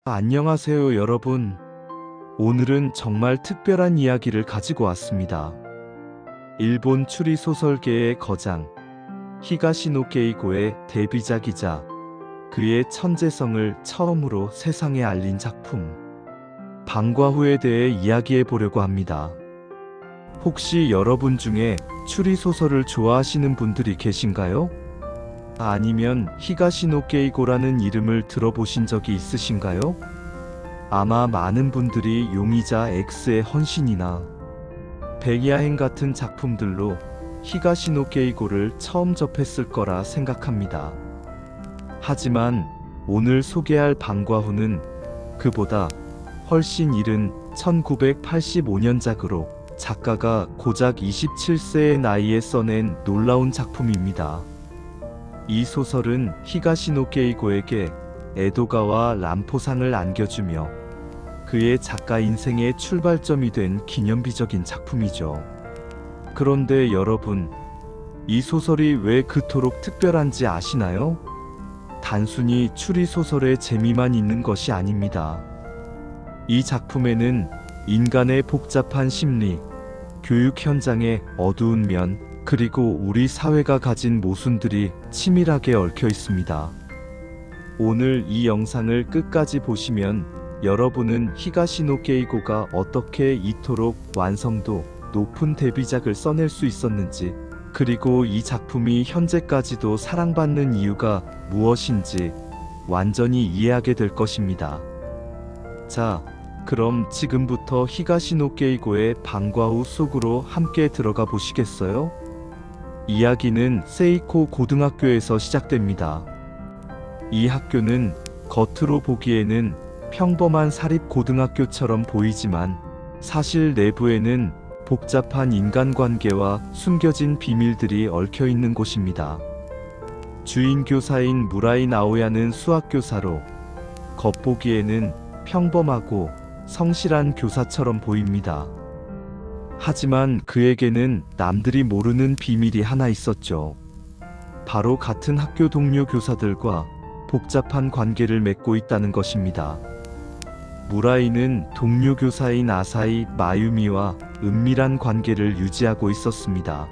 안녕하세요, 여러분. 오늘은 정말 특별한 이야기를 가지고 왔습니다. 일본 추리소설계의 거장, 히가시노 게이고의 데뷔작이자 그의 천재성을 처음으로 세상에 알린 작품, 방과후에 대해 이야기해 보려고 합니다. 혹시 여러분 중에 추리소설을 좋아하시는 분들이 계신가요? 아니면 히가시노 게이고라는 이름을 들어보신 적이 있으신가요? 아마 많은 분들이 용의자 X의 헌신이나 백야행 같은 작품들로 히가시노 게이고를 처음 접했을 거라 생각합니다. 하지만 오늘 소개할 방과후는 그보다 훨씬 이른 1985년작으로 작가가 고작 27세의 나이에 써낸 놀라운 작품입니다. 이 소설은 히가시노 게이고에게 에도가와 람포상을 안겨주며 그의 작가 인생의 출발점이 된 기념비적인 작품이죠. 그런데 여러분, 이 소설이 왜 그토록 특별한지 아시나요? 단순히 추리소설의 재미만 있는 것이 아닙니다. 이 작품에는 인간의 복잡한 심리, 교육 현장의 어두운 면, 그리고 우리 사회가 가진 모순들이 치밀하게 얽혀 있습니다. 오늘 이 영상을 끝까지 보시면 여러분은 히가시노 게이고가 어떻게 이토록 완성도 높은 데뷔작을 써낼 수 있었는지, 그리고 이 작품이 현재까지도 사랑받는 이유가 무엇인지 완전히 이해하게 될 것입니다. 자, 그럼 지금부터 히가시노 게이고의 방과후 속으로 함께 들어가 보시겠어요? 이야기는 세이코 고등학교에서 시작됩니다. 이 학교는 겉으로 보기에는 평범한 사립고등학교처럼 보이지만 사실 내부에는 복잡한 인간관계와 숨겨진 비밀들이 얽혀 있는 곳입니다. 주인 교사인 무라이 나오야는 수학교사로 겉보기에는 평범하고 성실한 교사처럼 보입니다. 하지만 그에게는 남들이 모르는 비밀이 하나 있었죠. 바로 같은 학교 동료 교사들과 복잡한 관계를 맺고 있다는 것입니다. 무라이는 동료 교사인 아사히 마유미와 은밀한 관계를 유지하고 있었습니다.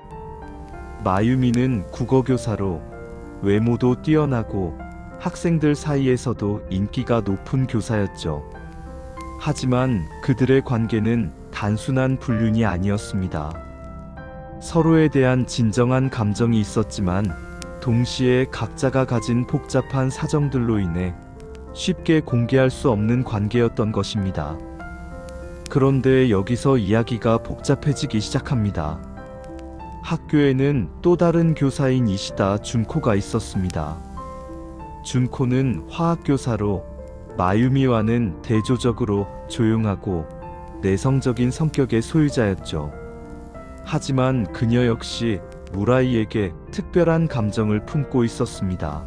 마유미는 국어교사로 외모도 뛰어나고 학생들 사이에서도 인기가 높은 교사였죠. 하지만 그들의 관계는 단순한 불륜이 아니었습니다. 서로에 대한 진정한 감정이 있었지만 동시에 각자가 가진 복잡한 사정들로 인해 쉽게 공개할 수 없는 관계였던 것입니다. 그런데 여기서 이야기가 복잡해지기 시작합니다. 학교에는 또 다른 교사인 이시다 준코가 있었습니다. 준코는 화학교사로 마유미와는 대조적으로 조용하고 내성적인 성격의 소유자였죠. 하지만 그녀 역시 무라이에게 특별한 감정을 품고 있었습니다.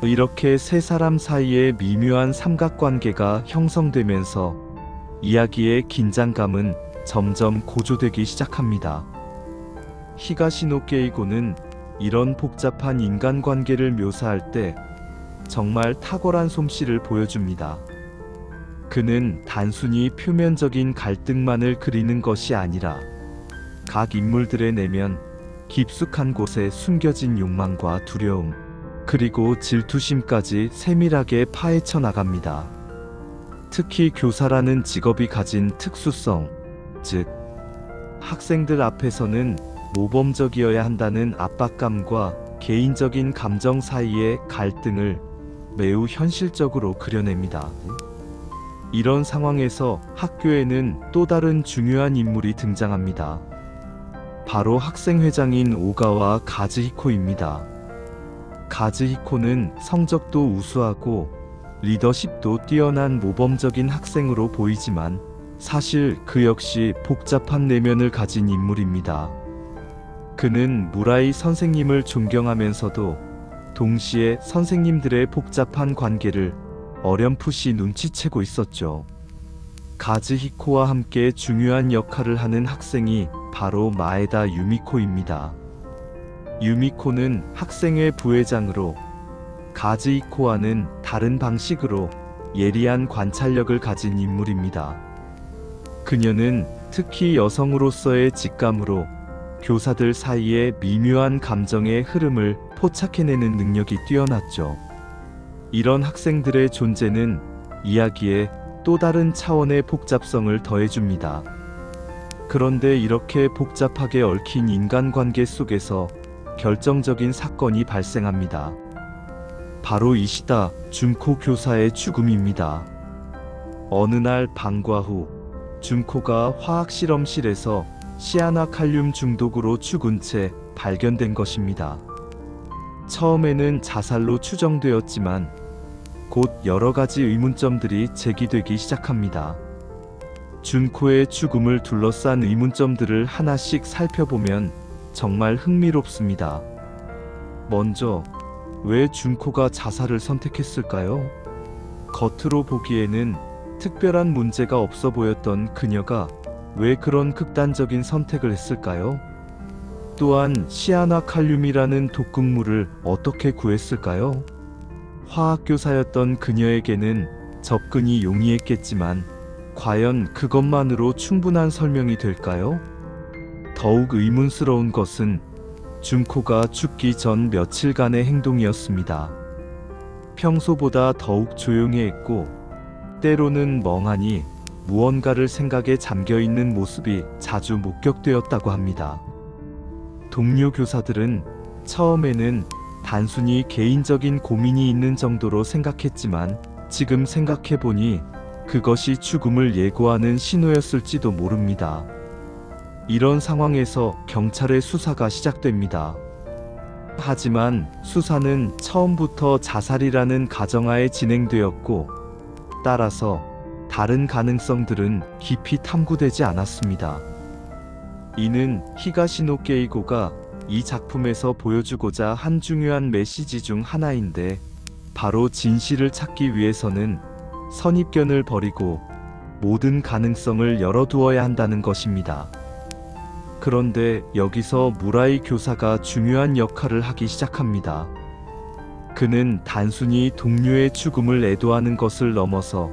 이렇게 세 사람 사이에 미묘한 삼각관계가 형성되면서 이야기의 긴장감은 점점 고조되기 시작합니다. 히가시노 게이고는 이런 복잡한 인간관계를 묘사할 때 정말 탁월한 솜씨를 보여줍니다. 그는 단순히 표면적인 갈등만을 그리는 것이 아니라 각 인물들의 내면 깊숙한 곳에 숨겨진 욕망과 두려움, 그리고 질투심까지 세밀하게 파헤쳐 나갑니다. 특히 교사라는 직업이 가진 특수성, 즉 학생들 앞에서는 모범적이어야 한다는 압박감과 개인적인 감정 사이의 갈등을 매우 현실적으로 그려냅니다. 이런 상황에서 학교에는 또 다른 중요한 인물이 등장합니다. 바로 학생회장인 오가와 가즈히코입니다. 가즈히코는 성적도 우수하고 리더십도 뛰어난 모범적인 학생으로 보이지만 사실 그 역시 복잡한 내면을 가진 인물입니다. 그는 무라이 선생님을 존경하면서도 동시에 선생님들의 복잡한 관계를 어렴풋이 눈치채고 있었죠. 가즈히코와 함께 중요한 역할을 하는 학생이 바로 마에다 유미코입니다. 유미코는 학생회 부회장으로 가즈히코와는 다른 방식으로 예리한 관찰력을 가진 인물입니다. 그녀는 특히 여성으로서의 직감으로 교사들 사이의 미묘한 감정의 흐름을 포착해내는 능력이 뛰어났죠. 이런 학생들의 존재는 이야기에 또 다른 차원의 복잡성을 더해줍니다. 그런데 이렇게 복잡하게 얽힌 인간관계 속에서 결정적인 사건이 발생합니다. 바로 이시다 준코 교사의 죽음입니다. 어느 날 방과 후 준코가 화학실험실에서 시아나칼륨 중독으로 죽은 채 발견된 것입니다. 처음에는 자살로 추정되었지만 곧 여러 가지 의문점들이 제기되기 시작합니다. 준코의 죽음을 둘러싼 의문점들을 하나씩 살펴보면 정말 흥미롭습니다. 먼저, 왜 준코가 자살을 선택했을까요? 겉으로 보기에는 특별한 문제가 없어 보였던 그녀가 왜 그런 극단적인 선택을 했을까요? 또한 시아나칼륨이라는 독극물을 어떻게 구했을까요? 화학교사였던 그녀에게는 접근이 용이했겠지만 과연 그것만으로 충분한 설명이 될까요? 더욱 의문스러운 것은 준코가 죽기 전 며칠간의 행동이었습니다. 평소보다 더욱 조용히 했고 때로는 멍하니 무언가를 생각에 잠겨있는 모습이 자주 목격되었다고 합니다. 동료 교사들은 처음에는 단순히 개인적인 고민이 있는 정도로 생각했지만 지금 생각해보니 그것이 죽음을 예고하는 신호였을지도 모릅니다. 이런 상황에서 경찰의 수사가 시작됩니다. 하지만 수사는 처음부터 자살이라는 가정하에 진행되었고 따라서 다른 가능성들은 깊이 탐구되지 않았습니다. 이는 히가시노 게이고가 이 작품에서 보여주고자 한 중요한 메시지 중 하나인데 바로 진실을 찾기 위해서는 선입견을 버리고 모든 가능성을 열어두어야 한다는 것입니다. 그런데 여기서 무라이 교사가 중요한 역할을 하기 시작합니다. 그는 단순히 동료의 죽음을 애도하는 것을 넘어서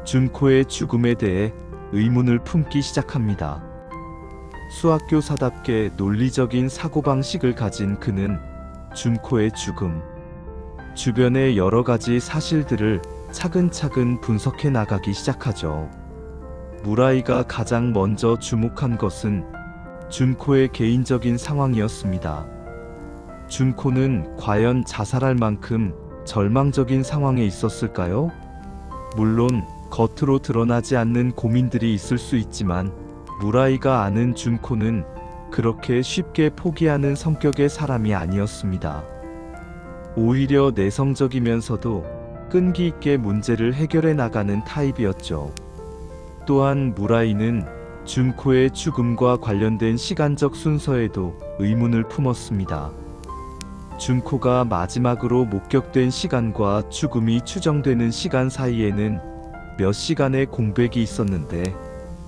준코의 죽음에 대해 의문을 품기 시작합니다. 수학교사답게 논리적인 사고방식을 가진 그는 준코의 죽음, 주변의 여러 가지 사실들을 차근차근 분석해 나가기 시작하죠. 무라이가 가장 먼저 주목한 것은 준코의 개인적인 상황이었습니다. 준코는 과연 자살할 만큼 절망적인 상황에 있었을까요? 물론 겉으로 드러나지 않는 고민들이 있을 수 있지만 무라이가 아는 준코는 그렇게 쉽게 포기하는 성격의 사람이 아니었습니다. 오히려 내성적이면서도 끈기 있게 문제를 해결해 나가는 타입이었죠. 또한 무라이는 준코의 죽음과 관련된 시간적 순서에도 의문을 품었습니다. 준코가 마지막으로 목격된 시간과 죽음이 추정되는 시간 사이에는 몇 시간의 공백이 있었는데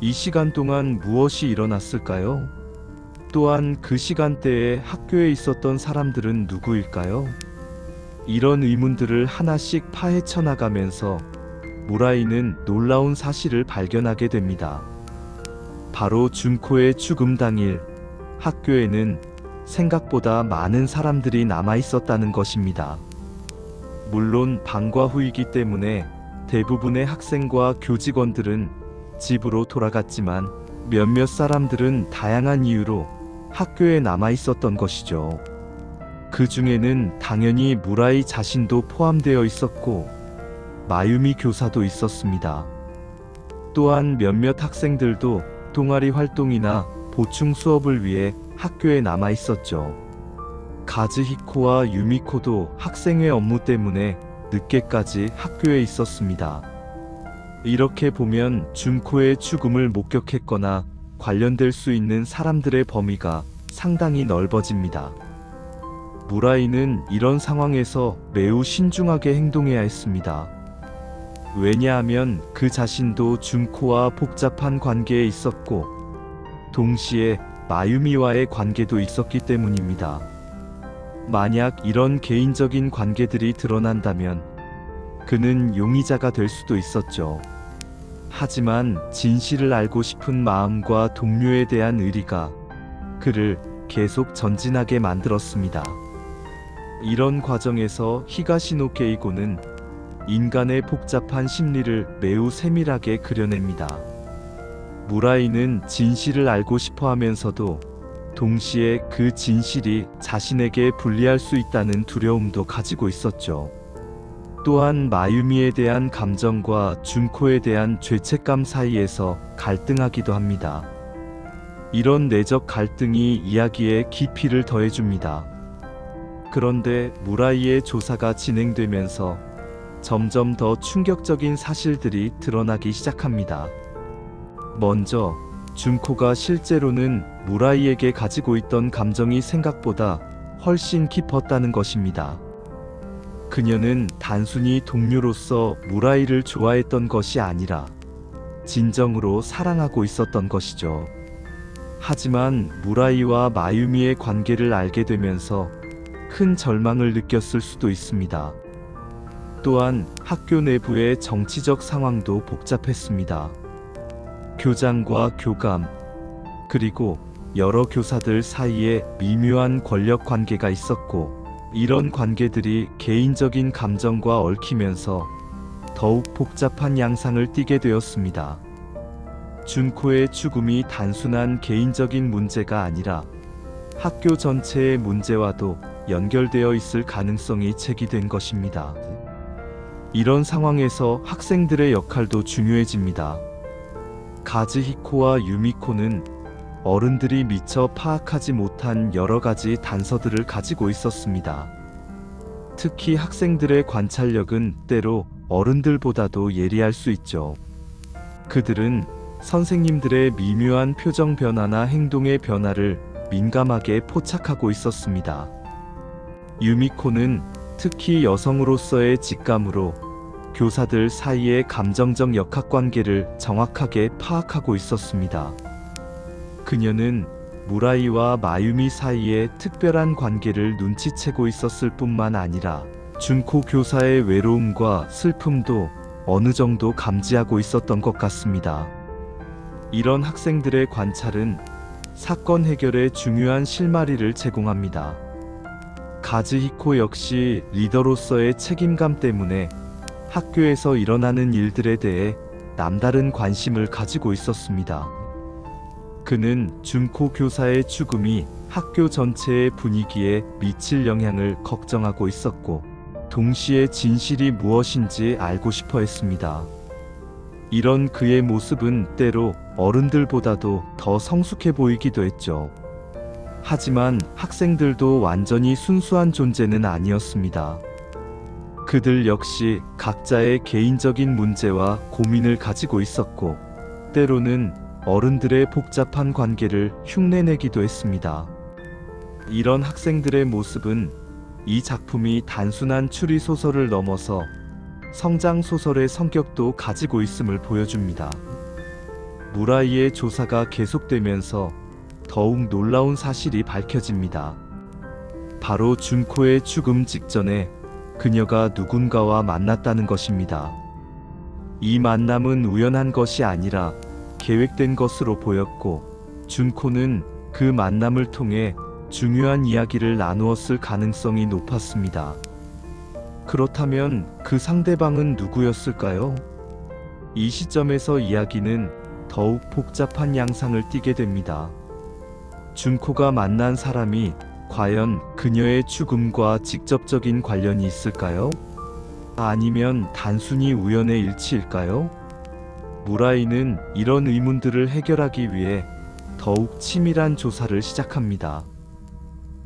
이 시간 동안 무엇이 일어났을까요? 또한 그 시간대에 학교에 있었던 사람들은 누구일까요? 이런 의문들을 하나씩 파헤쳐 나가면서 무라이는 놀라운 사실을 발견하게 됩니다. 바로 준코의 죽음 당일 학교에는 생각보다 많은 사람들이 남아 있었다는 것입니다. 물론 방과 후이기 때문에 대부분의 학생과 교직원들은 집으로 돌아갔지만 몇몇 사람들은 다양한 이유로 학교에 남아 있었던 것이죠. 그 중에는 당연히 무라이 자신도 포함되어 있었고 마유미 교사도 있었습니다. 또한 몇몇 학생들도 동아리 활동이나 보충 수업을 위해 학교에 남아 있었죠. 가즈히코와 유미코도 학생회 업무 때문에 늦게까지 학교에 있었습니다. 이렇게 보면 준코의 죽음을 목격했거나 관련될 수 있는 사람들의 범위가 상당히 넓어집니다. 무라이는 이런 상황에서 매우 신중하게 행동해야 했습니다. 왜냐하면 그 자신도 준코와 복잡한 관계에 있었고 동시에 마유미와의 관계도 있었기 때문입니다. 만약 이런 개인적인 관계들이 드러난다면 그는 용의자가 될 수도 있었죠. 하지만 진실을 알고 싶은 마음과 동료에 대한 의리가 그를 계속 전진하게 만들었습니다. 이런 과정에서 히가시노 게이고는 인간의 복잡한 심리를 매우 세밀하게 그려냅니다. 무라이는 진실을 알고 싶어 하면서도 동시에 그 진실이 자신에게 불리할 수 있다는 두려움도 가지고 있었죠. 또한 마유미에 대한 감정과 준코에 대한 죄책감 사이에서 갈등하기도 합니다. 이런 내적 갈등이 이야기에 깊이를 더해줍니다. 그런데 무라이의 조사가 진행되면서 점점 더 충격적인 사실들이 드러나기 시작합니다. 먼저 준코가 실제로는 무라이에게 가지고 있던 감정이 생각보다 훨씬 깊었다는 것입니다. 그녀는 단순히 동료로서 무라이를 좋아했던 것이 아니라 진정으로 사랑하고 있었던 것이죠. 하지만 무라이와 마유미의 관계를 알게 되면서 큰 절망을 느꼈을 수도 있습니다. 또한 학교 내부의 정치적 상황도 복잡했습니다. 교장과 교감, 그리고 여러 교사들 사이에 미묘한 권력 관계가 있었고, 이런 관계들이 개인적인 감정과 얽히면서 더욱 복잡한 양상을 띠게 되었습니다. 준코의 죽음이 단순한 개인적인 문제가 아니라 학교 전체의 문제와도 연결되어 있을 가능성이 제기된 것입니다. 이런 상황에서 학생들의 역할도 중요해집니다. 가즈히코와 유미코는 어른들이 미처 파악하지 못한 여러 가지 단서들을 가지고 있었습니다. 특히 학생들의 관찰력은 때로 어른들보다도 예리할 수 있죠. 그들은 선생님들의 미묘한 표정 변화나 행동의 변화를 민감하게 포착하고 있었습니다. 유미코는 특히 여성으로서의 직감으로 교사들 사이의 감정적 역학관계를 정확하게 파악하고 있었습니다. 그녀는 무라이와 마유미 사이의 특별한 관계를 눈치채고 있었을 뿐만 아니라 준코 교사의 외로움과 슬픔도 어느 정도 감지하고 있었던 것 같습니다. 이런 학생들의 관찰은 사건 해결에 중요한 실마리를 제공합니다. 가즈히코 역시 리더로서의 책임감 때문에 학교에서 일어나는 일들에 대해 남다른 관심을 가지고 있었습니다. 그는 준코 교사의 죽음이 학교 전체의 분위기에 미칠 영향을 걱정하고 있었고, 동시에 진실이 무엇인지 알고 싶어 했습니다. 이런 그의 모습은 때로 어른들보다도 더 성숙해 보이기도 했죠. 하지만 학생들도 완전히 순수한 존재는 아니었습니다. 그들 역시 각자의 개인적인 문제와 고민을 가지고 있었고, 때로는 어른들의 복잡한 관계를 흉내내기도 했습니다. 이런 학생들의 모습은 이 작품이 단순한 추리소설을 넘어서 성장소설의 성격도 가지고 있음을 보여줍니다. 무라이의 조사가 계속되면서 더욱 놀라운 사실이 밝혀집니다. 바로 준코의 죽음 직전에 그녀가 누군가와 만났다는 것입니다. 이 만남은 우연한 것이 아니라 계획된 것으로 보였고, 준코는 그 만남을 통해 중요한 이야기를 나누었을 가능성이 높았습니다. 그렇다면 그 상대방은 누구였을까요? 이 시점에서 이야기는 더욱 복잡한 양상을 띠게 됩니다. 준코가 만난 사람이 과연 그녀의 죽음과 직접적인 관련이 있을까요? 아니면 단순히 우연의 일치일까요? 무라이는 이런 의문들을 해결하기 위해 더욱 치밀한 조사를 시작합니다.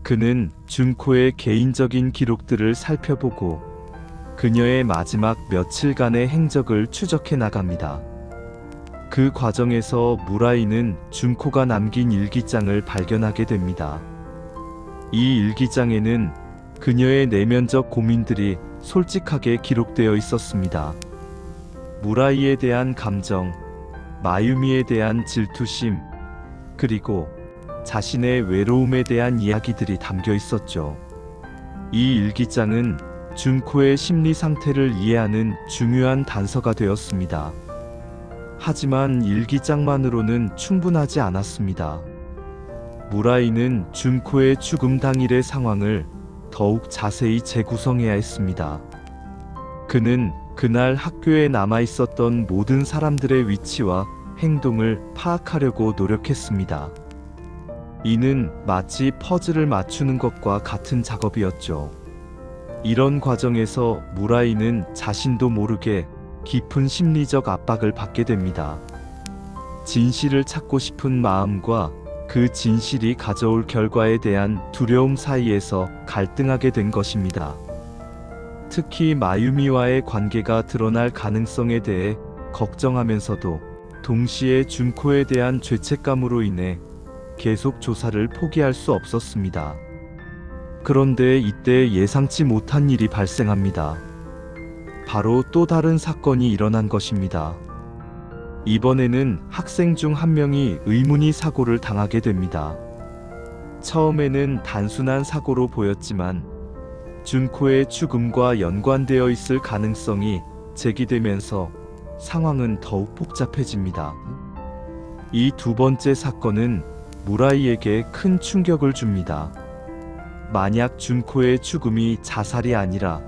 그는 준코의 개인적인 기록들을 살펴보고 그녀의 마지막 며칠간의 행적을 추적해 나갑니다. 그 과정에서 무라이는 준코가 남긴 일기장을 발견하게 됩니다. 이 일기장에는 그녀의 내면적 고민들이 솔직하게 기록되어 있었습니다. 무라이에 대한 감정, 마유미에 대한 질투심, 그리고 자신의 외로움에 대한 이야기들이 담겨 있었죠. 이 일기장은 준코의 심리 상태를 이해하는 중요한 단서가 되었습니다. 하지만 일기장만으로는 충분하지 않았습니다. 무라이는 준코의 죽음 당일의 상황을 더욱 자세히 재구성해야 했습니다. 그는 그날 학교에 남아 있었던 모든 사람들의 위치와 행동을 파악하려고 노력했습니다. 이는 마치 퍼즐을 맞추는 것과 같은 작업이었죠. 이런 과정에서 무라이는 자신도 모르게 깊은 심리적 압박을 받게 됩니다. 진실을 찾고 싶은 마음과 그 진실이 가져올 결과에 대한 두려움 사이에서 갈등하게 된 것입니다. 특히 마유미와의 관계가 드러날 가능성에 대해 걱정하면서도 동시에 준코에 대한 죄책감으로 인해 계속 조사를 포기할 수 없었습니다. 그런데 이때 예상치 못한 일이 발생합니다. 바로 또 다른 사건이 일어난 것입니다. 이번에는 학생 중 한 명이 의문의 사고를 당하게 됩니다. 처음에는 단순한 사고로 보였지만 준코의 죽음과 연관되어 있을 가능성이 제기되면서 상황은 더욱 복잡해집니다. 이 두 번째 사건은 무라이에게 큰 충격을 줍니다. 만약 준코의 죽음이 자살이 아니라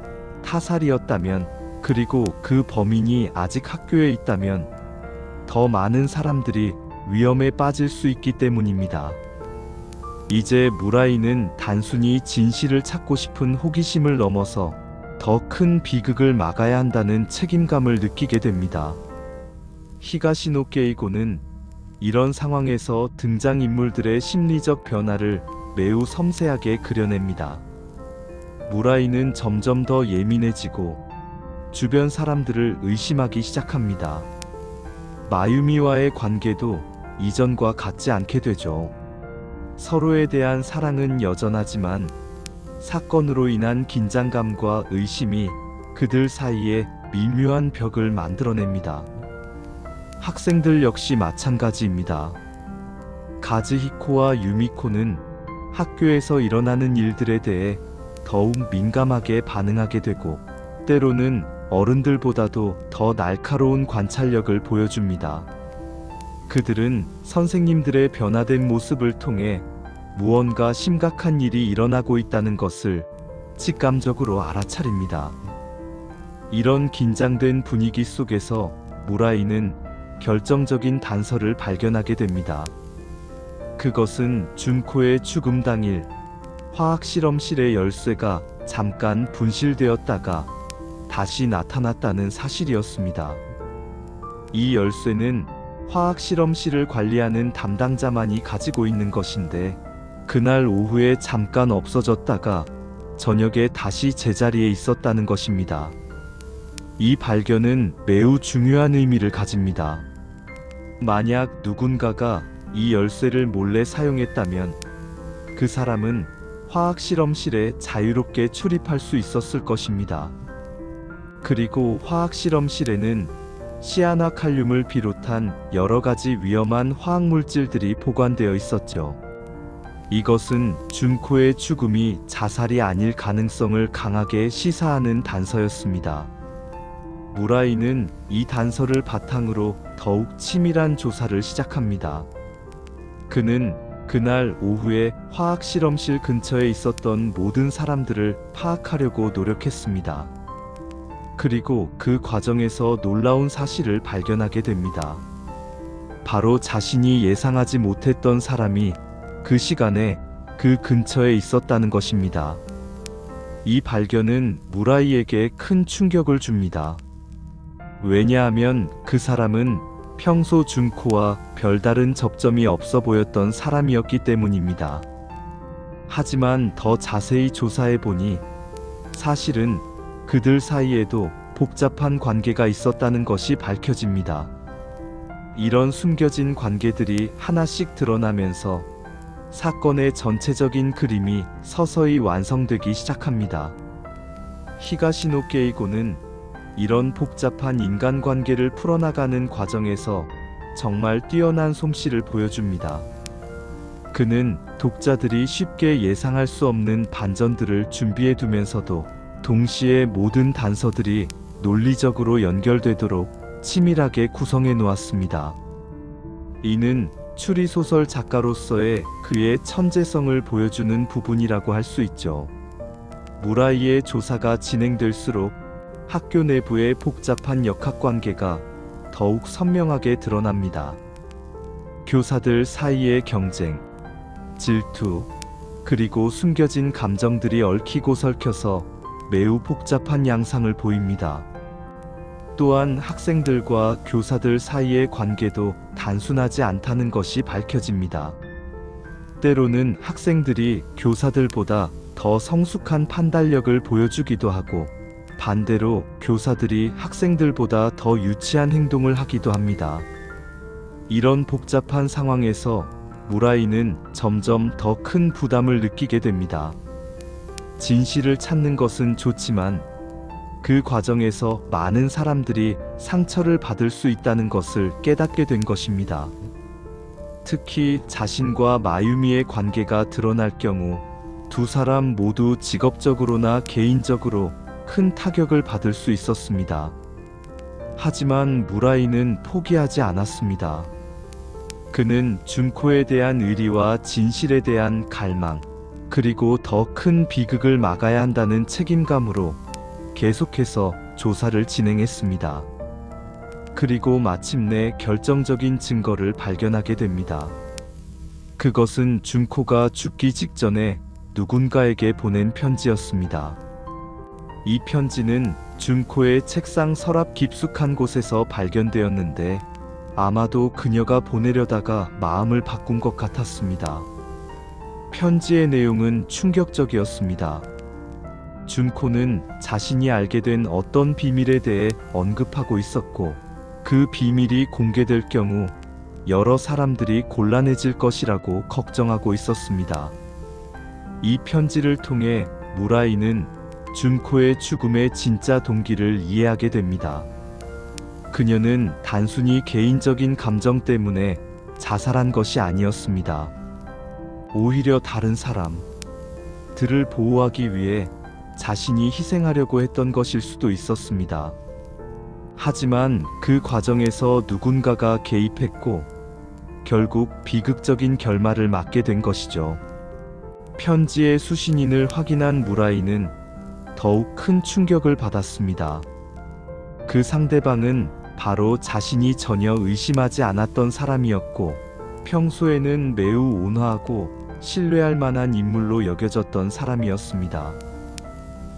타살이었다면, 그리고 그 범인이 아직 학교에 있다면 더 많은 사람들이 위험에 빠질 수 있기 때문입니다. 이제 무라이는 단순히 진실을 찾고 싶은 호기심을 넘어서 더 큰 비극을 막아야 한다는 책임감을 느끼게 됩니다. 히가시노 게이고는 이런 상황에서 등장인물들의 심리적 변화를 매우 섬세하게 그려냅니다. 무라이는 점점 더 예민해지고 주변 사람들을 의심하기 시작합니다. 마유미와의 관계도 이전과 같지 않게 되죠. 서로에 대한 사랑은 여전하지만 사건으로 인한 긴장감과 의심이 그들 사이에 미묘한 벽을 만들어냅니다. 학생들 역시 마찬가지입니다. 가즈히코와 유미코는 학교에서 일어나는 일들에 대해 더욱 민감하게 반응하게 되고, 때로는 어른들보다도 더 날카로운 관찰력을 보여줍니다. 그들은 선생님들의 변화된 모습을 통해 무언가 심각한 일이 일어나고 있다는 것을 직감적으로 알아차립니다. 이런 긴장된 분위기 속에서 무라이는 결정적인 단서를 발견하게 됩니다. 그것은 준코의 죽음 당일 화학실험실의 열쇠가 잠깐 분실되었다가 다시 나타났다는 사실이었습니다. 이 열쇠는 화학실험실을 관리하는 담당자만이 가지고 있는 것인데, 그날 오후에 잠깐 없어졌다가 저녁에 다시 제자리에 있었다는 것입니다. 이 발견은 매우 중요한 의미를 가집니다. 만약 누군가가 이 열쇠를 몰래 사용했다면 그 사람은 화학실험실에 자유롭게 출입할 수 있었을 것입니다. 그리고 화학실험실에는 시아나칼륨을 비롯한 여러 가지 위험한 화학물질들이 보관되어 있었죠. 이것은 준코의 죽음이 자살이 아닐 가능성을 강하게 시사하는 단서였습니다. 무라이는 이 단서를 바탕으로 더욱 치밀한 조사를 시작합니다. 그는 그날 오후에 화학실험실 근처에 있었던 모든 사람들을 파악하려고 노력했습니다. 그리고 그 과정에서 놀라운 사실을 발견하게 됩니다. 바로 자신이 예상하지 못했던 사람이 그 시간에 그 근처에 있었다는 것입니다. 이 발견은 무라이에게 큰 충격을 줍니다. 왜냐하면 그 사람은 평소 준코와 별다른 접점이 없어 보였던 사람이었기 때문입니다. 하지만 더 자세히 조사해 보니 사실은 그들 사이에도 복잡한 관계가 있었다는 것이 밝혀집니다. 이런 숨겨진 관계들이 하나씩 드러나면서 사건의 전체적인 그림이 서서히 완성되기 시작합니다. 히가시노 게이고는 이런 복잡한 인간관계를 풀어나가는 과정에서 정말 뛰어난 솜씨를 보여줍니다. 그는 독자들이 쉽게 예상할 수 없는 반전들을 준비해 두면서도 동시에 모든 단서들이 논리적으로 연결되도록 치밀하게 구성해 놓았습니다. 이는 추리소설 작가로서의 그의 천재성을 보여주는 부분이라고 할 수 있죠. 무라이의 조사가 진행될수록 학교 내부의 복잡한 역학관계가 더욱 선명하게 드러납니다. 교사들 사이의 경쟁, 질투, 그리고 숨겨진 감정들이 얽히고 설켜서 매우 복잡한 양상을 보입니다. 또한 학생들과 교사들 사이의 관계도 단순하지 않다는 것이 밝혀집니다. 때로는 학생들이 교사들보다 더 성숙한 판단력을 보여주기도 하고, 반대로 교사들이 학생들보다 더 유치한 행동을 하기도 합니다. 이런 복잡한 상황에서 무라이는 점점 더 큰 부담을 느끼게 됩니다. 진실을 찾는 것은 좋지만 그 과정에서 많은 사람들이 상처를 받을 수 있다는 것을 깨닫게 된 것입니다. 특히 자신과 마유미의 관계가 드러날 경우 두 사람 모두 직업적으로나 개인적으로 큰 타격을 받을 수 있었습니다. 하지만 무라이는 포기하지 않았습니다. 그는 준코에 대한 의리와 진실에 대한 갈망, 그리고 더 큰 비극을 막아야 한다는 책임감으로 계속해서 조사를 진행했습니다. 그리고 마침내 결정적인 증거를 발견하게 됩니다. 그것은 준코가 죽기 직전에 누군가에게 보낸 편지였습니다. 이 편지는 준코의 책상 서랍 깊숙한 곳에서 발견되었는데, 아마도 그녀가 보내려다가 마음을 바꾼 것 같았습니다. 편지의 내용은 충격적이었습니다. 준코는 자신이 알게 된 어떤 비밀에 대해 언급하고 있었고, 그 비밀이 공개될 경우 여러 사람들이 곤란해질 것이라고 걱정하고 있었습니다. 이 편지를 통해 무라이는 준코의 죽음의 진짜 동기를 이해하게 됩니다. 그녀는 단순히 개인적인 감정 때문에 자살한 것이 아니었습니다. 오히려 다른 사람들을 보호하기 위해 자신이 희생하려고 했던 것일 수도 있었습니다. 하지만 그 과정에서 누군가가 개입했고 결국 비극적인 결말을 맞게 된 것이죠. 편지의 수신인을 확인한 무라이는 더욱 큰 충격을 받았습니다. 그 상대방은 바로 자신이 전혀 의심하지 않았던 사람이었고, 평소에는 매우 온화하고 신뢰할 만한 인물로 여겨졌던 사람이었습니다.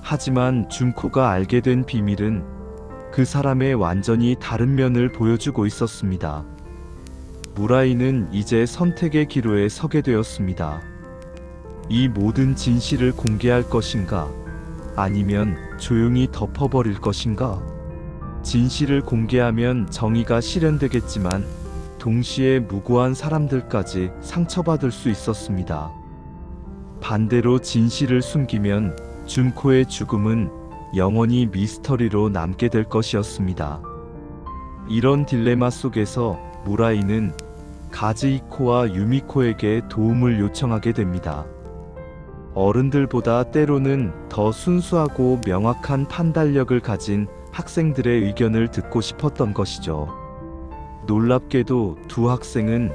하지만 준코가 알게 된 비밀은 그 사람의 완전히 다른 면을 보여주고 있었습니다. 무라이는 이제 선택의 기로에 서게 되었습니다. 이 모든 진실을 공개할 것인가? 아니면 조용히 덮어버릴 것인가? 진실을 공개하면 정의가 실현되겠지만 동시에 무고한 사람들까지 상처받을 수 있었습니다. 반대로 진실을 숨기면 준코의 죽음은 영원히 미스터리로 남게 될 것이었습니다. 이런 딜레마 속에서 무라이는 가즈이코와 유미코에게 도움을 요청하게 됩니다. 어른들보다 때로는 더 순수하고 명확한 판단력을 가진 학생들의 의견을 듣고 싶었던 것이죠. 놀랍게도 두 학생은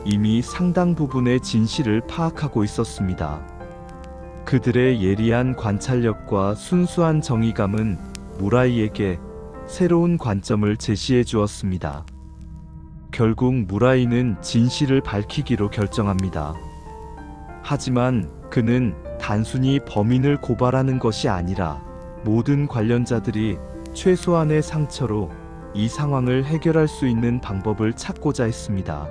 이미 상당 부분의 진실을 파악하고 있었습니다. 그들의 예리한 관찰력과 순수한 정의감은 무라이에게 새로운 관점을 제시해 주었습니다. 결국 무라이는 진실을 밝히기로 결정합니다. 하지만 그는 단순히 범인을 고발하는 것이 아니라 모든 관련자들이 최소한의 상처로 이 상황을 해결할 수 있는 방법을 찾고자 했습니다.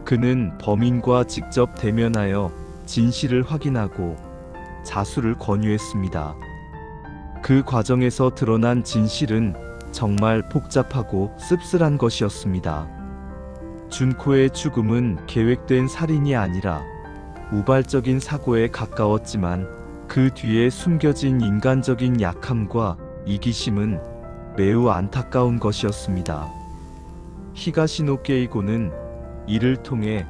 그는 범인과 직접 대면하여 진실을 확인하고 자수를 권유했습니다. 그 과정에서 드러난 진실은 정말 복잡하고 씁쓸한 것이었습니다. 준코의 죽음은 계획된 살인이 아니라 우발적인 사고에 가까웠지만 그 뒤에 숨겨진 인간적인 약함과 이기심은 매우 안타까운 것이었습니다. 히가시노 게이고는 이를 통해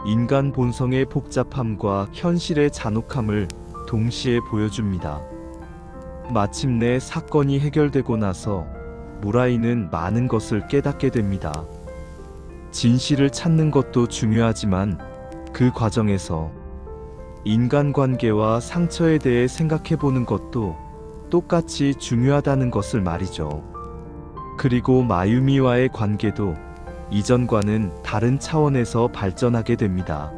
인간 본성의 복잡함과 현실의 잔혹함을 동시에 보여줍니다. 마침내 사건이 해결되고 나서 무라이는 많은 것을 깨닫게 됩니다. 진실을 찾는 것도 중요하지만 그 과정에서 인간관계와 상처에 대해 생각해보는 것도 똑같이 중요하다는 것을 말이죠. 그리고 마유미와의 관계도 이전과는 다른 차원에서 발전하게 됩니다.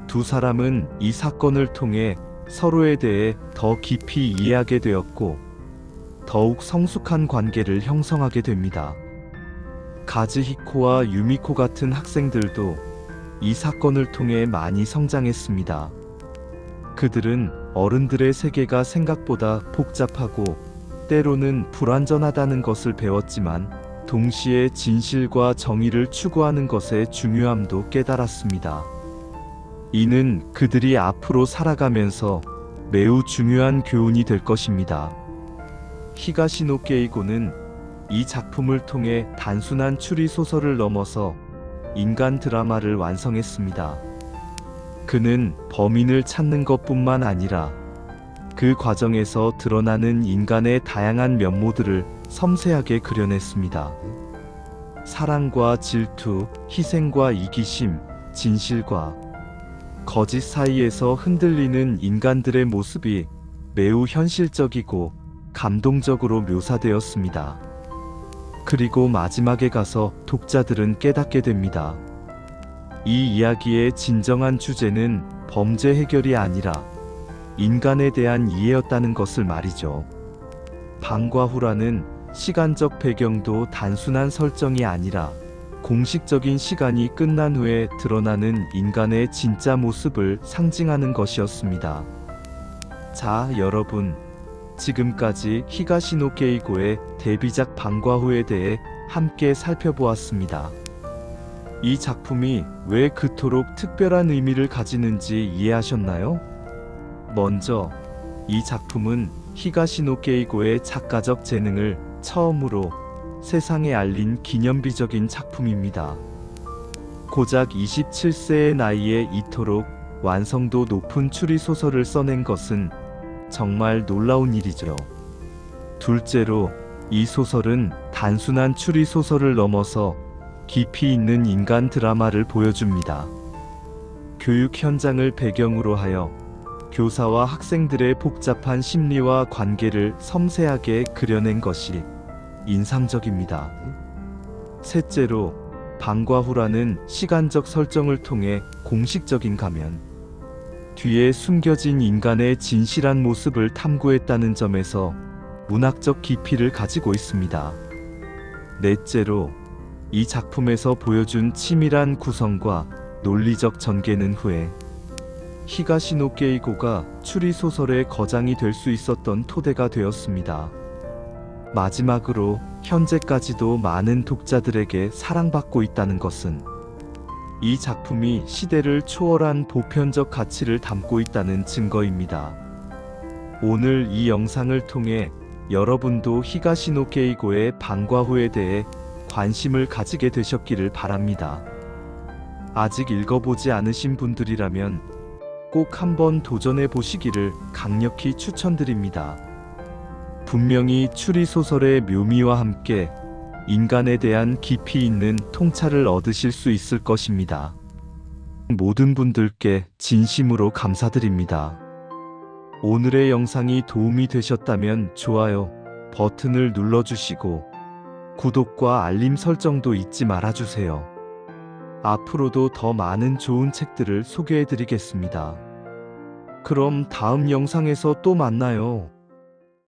두 사람은 이 사건을 통해 서로에 대해 더 깊이 이해하게 되었고 더욱 성숙한 관계를 형성하게 됩니다. 가즈히코와 유미코 같은 학생들도 이 사건을 통해 많이 성장했습니다. 그들은 어른들의 세계가 생각보다 복잡하고 때로는 불완전하다는 것을 배웠지만 동시에 진실과 정의를 추구하는 것의 중요함도 깨달았습니다. 이는 그들이 앞으로 살아가면서 매우 중요한 교훈이 될 것입니다. 히가시노 게이고는 이 작품을 통해 단순한 추리 소설을 넘어서 인간 드라마를 완성했습니다. 그는 범인을 찾는 것뿐만 아니라 그 과정에서 드러나는 인간의 다양한 면모들을 섬세하게 그려냈습니다. 사랑과 질투, 희생과 이기심, 진실과 거짓 사이에서 흔들리는 인간들의 모습이 매우 현실적이고 감동적으로 묘사되었습니다. 그리고 마지막에 가서 독자들은 깨닫게 됩니다. 이 이야기의 진정한 주제는 범죄 해결이 아니라 인간에 대한 이해였다는 것을 말이죠. 방과 후라는 시간적 배경도 단순한 설정이 아니라 공식적인 시간이 끝난 후에 드러나는 인간의 진짜 모습을 상징하는 것이었습니다. 자, 여러분. 지금까지 히가시노 게이고의 데뷔작 방과 후에 대해 함께 살펴보았습니다. 이 작품이 왜 그토록 특별한 의미를 가지는지 이해하셨나요? 먼저, 이 작품은 히가시노 게이고의 작가적 재능을 처음으로 세상에 알린 기념비적인 작품입니다. 고작 27세의 나이에 이토록 완성도 높은 추리소설을 써낸 것은 정말 놀라운 일이죠. 둘째로, 이 소설은 단순한 추리소설을 넘어서 깊이 있는 인간 드라마를 보여줍니다. 교육 현장을 배경으로 하여 교사와 학생들의 복잡한 심리와 관계를 섬세하게 그려낸 것이 인상적입니다. 셋째로, 방과 후라는 시간적 설정을 통해 공식적인 가면 뒤에 숨겨진 인간의 진실한 모습을 탐구했다는 점에서 문학적 깊이를 가지고 있습니다. 넷째로, 이 작품에서 보여준 치밀한 구성과 논리적 전개는 후에 히가시노 게이고가 추리소설의 거장이 될 수 있었던 토대가 되었습니다. 마지막으로, 현재까지도 많은 독자들에게 사랑받고 있다는 것은 이 작품이 시대를 초월한 보편적 가치를 담고 있다는 증거입니다. 오늘 이 영상을 통해 여러분도 히가시노 게이고의 방과 후에 대해 관심을 가지게 되셨기를 바랍니다. 아직 읽어보지 않으신 분들이라면 꼭 한번 도전해 보시기를 강력히 추천드립니다. 분명히 추리소설의 묘미와 함께 인간에 대한 깊이 있는 통찰을 얻으실 수 있을 것입니다. 모든 분들께 진심으로 감사드립니다. 오늘의 영상이 도움이 되셨다면 좋아요 버튼을 눌러주시고 구독과 알림 설정도 잊지 말아주세요. 앞으로도 더 많은 좋은 책들을 소개해드리겠습니다. 그럼 다음 영상에서 또 만나요.